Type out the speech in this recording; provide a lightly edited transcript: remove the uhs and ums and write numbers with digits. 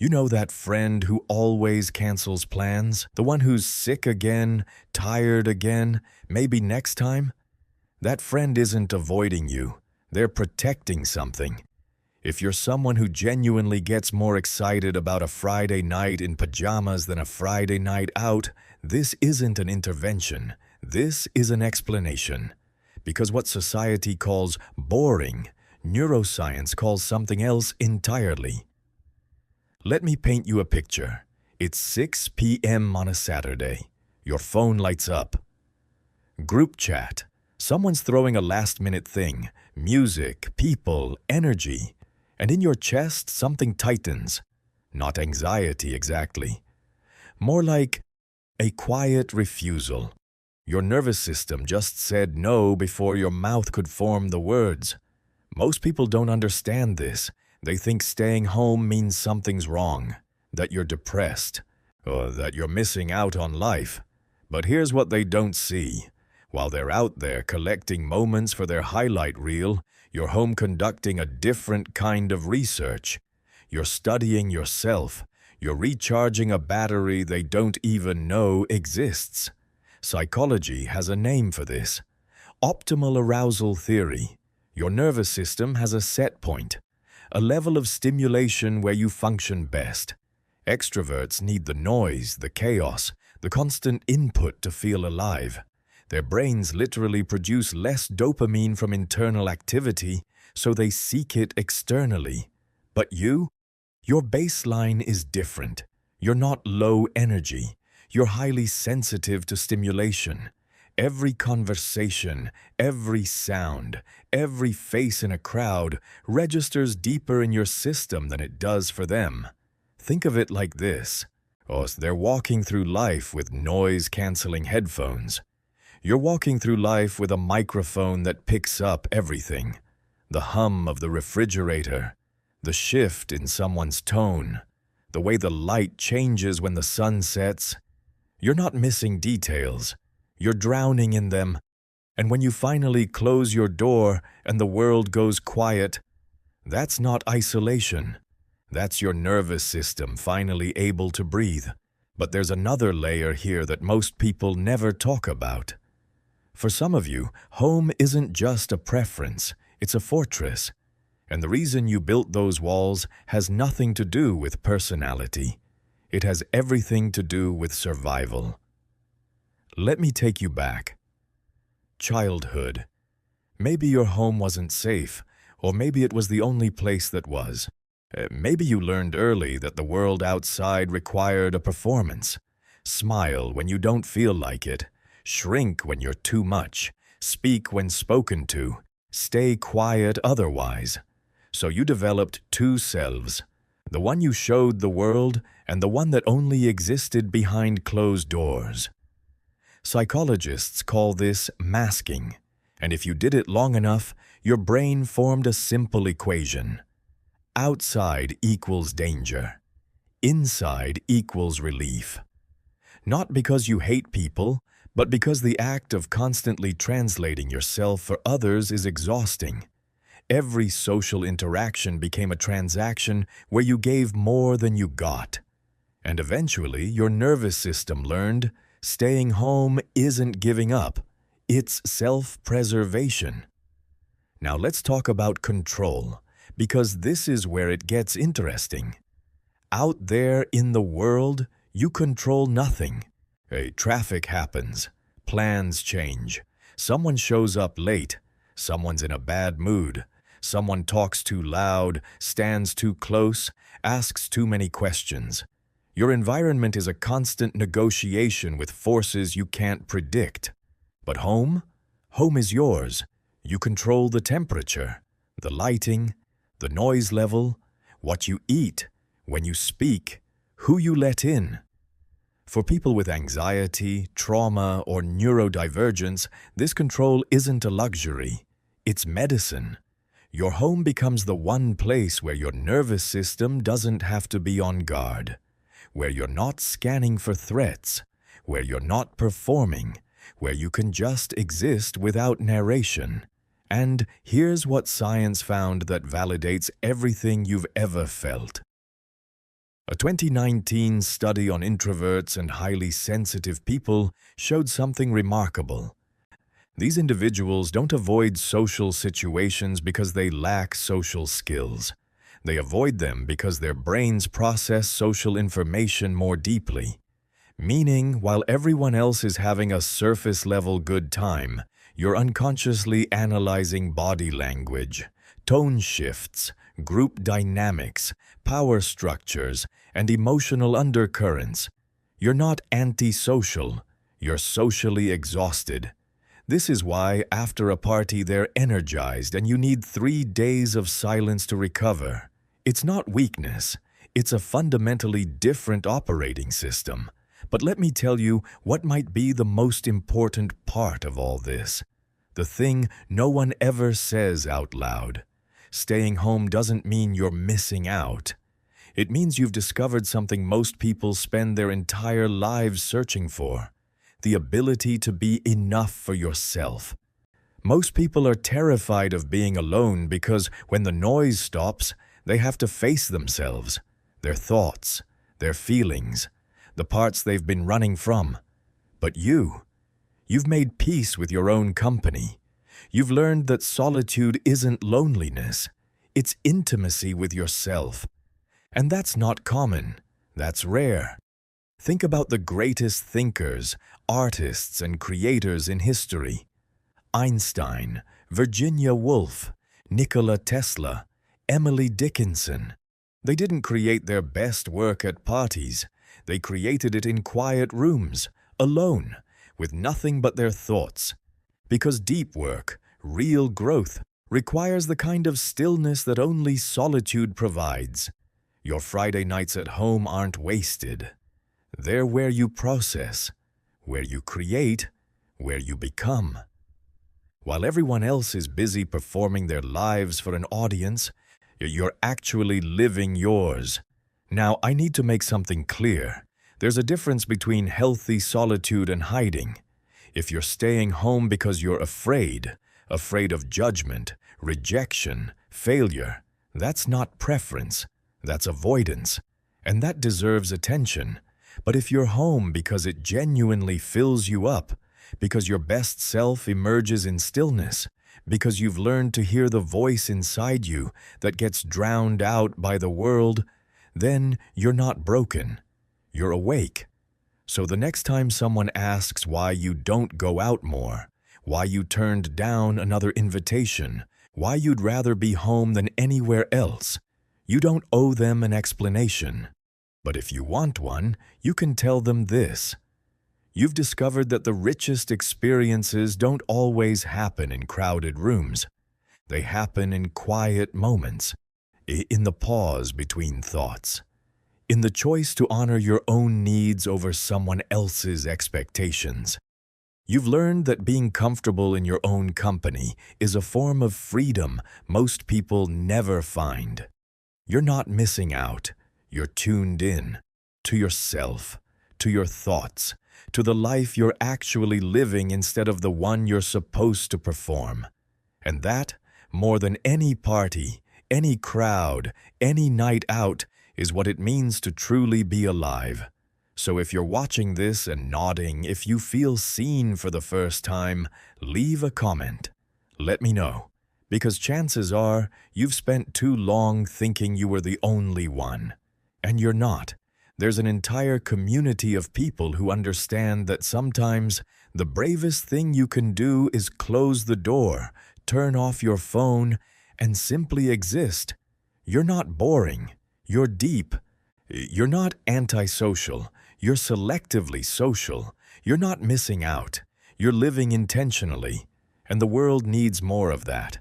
You know that friend who always cancels plans? The one who's sick again, tired again, maybe next time? That friend isn't avoiding you. They're protecting something. If you're someone who genuinely gets more excited about a Friday night in pajamas than a Friday night out, this isn't an intervention. This is an explanation. Because what society calls boring, neuroscience calls something else entirely. Let me paint you a picture. It's 6 p.m. on a Saturday. Your phone lights up. Group chat. Someone's throwing a last-minute thing. Music, people, energy. And in your chest, something tightens. Not anxiety exactly. More like a quiet refusal. Your nervous system just said no before your mouth could form the words. Most people don't understand this. They think staying home means something's wrong, that you're depressed, or that you're missing out on life. But here's what they don't see. While they're out there collecting moments for their highlight reel, you're home conducting a different kind of research. You're studying yourself. You're recharging a battery they don't even know exists. Psychology has a name for this. Optimal arousal theory. Your nervous system has a set point. A level of stimulation where you function best. Extroverts need the noise, the chaos, the constant input to feel alive. Their brains literally produce less dopamine from internal activity, so they seek it externally. But you? Your baseline is different. You're not low energy. You're highly sensitive to stimulation. Every conversation, every sound, every face in a crowd registers deeper in your system than it does for them. Think of it like this. They're walking through life with noise-canceling headphones. You're walking through life with a microphone that picks up everything. The hum of the refrigerator, the shift in someone's tone, the way the light changes when the sun sets. You're not missing details. You're drowning in them, and when you finally close your door and the world goes quiet, that's not isolation. That's your nervous system finally able to breathe. But there's another layer here that most people never talk about. For some of you, home isn't just a preference, it's a fortress. And the reason you built those walls has nothing to do with personality. It has everything to do with survival. Let me take you back. Childhood. Maybe your home wasn't safe, or maybe it was the only place that was. Maybe you learned early that the world outside required a performance. Smile when you don't feel like it. Shrink when you're too much. Speak when spoken to. Stay quiet otherwise. So you developed two selves. The one you showed the world and the one that only existed behind closed doors. Psychologists call this masking, and if you did it long enough, your brain formed a simple equation. Outside equals danger. Inside equals relief. Not because you hate people, but because the act of constantly translating yourself for others is exhausting. Every social interaction became a transaction where you gave more than you got. And eventually, your nervous system learned staying home isn't giving up, it's self-preservation. Now let's talk about control, because this is where it gets interesting. Out there in the world, you control nothing. Traffic happens, plans change, someone shows up late, someone's in a bad mood, someone talks too loud, stands too close, asks too many questions. Your environment is a constant negotiation with forces you can't predict. But home? Home is yours. You control the temperature, the lighting, the noise level, what you eat, when you speak, who you let in. For people with anxiety, trauma, or neurodivergence, this control isn't a luxury. It's medicine. Your home becomes the one place where your nervous system doesn't have to be on guard, where you're not scanning for threats, where you're not performing, where you can just exist without narration. And here's what science found that validates everything you've ever felt. A 2019 study on introverts and highly sensitive people showed something remarkable. These individuals don't avoid social situations because they lack social skills. They avoid them because their brains process social information more deeply. Meaning, while everyone else is having a surface-level good time, you're unconsciously analyzing body language, tone shifts, group dynamics, power structures, and emotional undercurrents. You're not antisocial, you're socially exhausted. This is why, after a party, they're energized and you need 3 days of silence to recover. It's not weakness, it's a fundamentally different operating system. But let me tell you what might be the most important part of all this. The thing no one ever says out loud. Staying home doesn't mean you're missing out. It means you've discovered something most people spend their entire lives searching for. The ability to be enough for yourself. Most people are terrified of being alone because when the noise stops, they have to face themselves, their thoughts, their feelings, the parts they've been running from. But you've made peace with your own company. You've learned that solitude isn't loneliness, it's intimacy with yourself. And that's not common, that's rare. Think about the greatest thinkers, artists, and creators in history. Einstein, Virginia Woolf, Nikola Tesla, Emily Dickinson. They didn't create their best work at parties. They created it in quiet rooms, alone, with nothing but their thoughts. Because deep work, real growth, requires the kind of stillness that only solitude provides. Your Friday nights at home aren't wasted. They're where you process, where you create, where you become. While everyone else is busy performing their lives for an audience, you're actually living yours. Now, I need to make something clear. There's a difference between healthy solitude and hiding. If you're staying home because you're afraid of judgment, rejection, failure, that's not preference, that's avoidance, and that deserves attention. But if you're home because it genuinely fills you up, because your best self emerges in stillness, because you've learned to hear the voice inside you that gets drowned out by the world, then you're not broken. You're awake. So the next time someone asks why you don't go out more, why you turned down another invitation, why you'd rather be home than anywhere else, you don't owe them an explanation. But if you want one, you can tell them this. You've discovered that the richest experiences don't always happen in crowded rooms. They happen in quiet moments, in the pause between thoughts, in the choice to honor your own needs over someone else's expectations. You've learned that being comfortable in your own company is a form of freedom most people never find. You're not missing out. You're tuned in to yourself, to your thoughts, to the life you're actually living instead of the one you're supposed to perform. And that, more than any party, any crowd, any night out, is what it means to truly be alive. So if you're watching this and nodding, if you feel seen for the first time, leave a comment. Let me know, because chances are you've spent too long thinking you were the only one. And you're not. There's an entire community of people who understand that sometimes the bravest thing you can do is close the door, turn off your phone, and simply exist. You're not boring. You're deep. You're not antisocial. You're selectively social. You're not missing out. You're living intentionally. And the world needs more of that.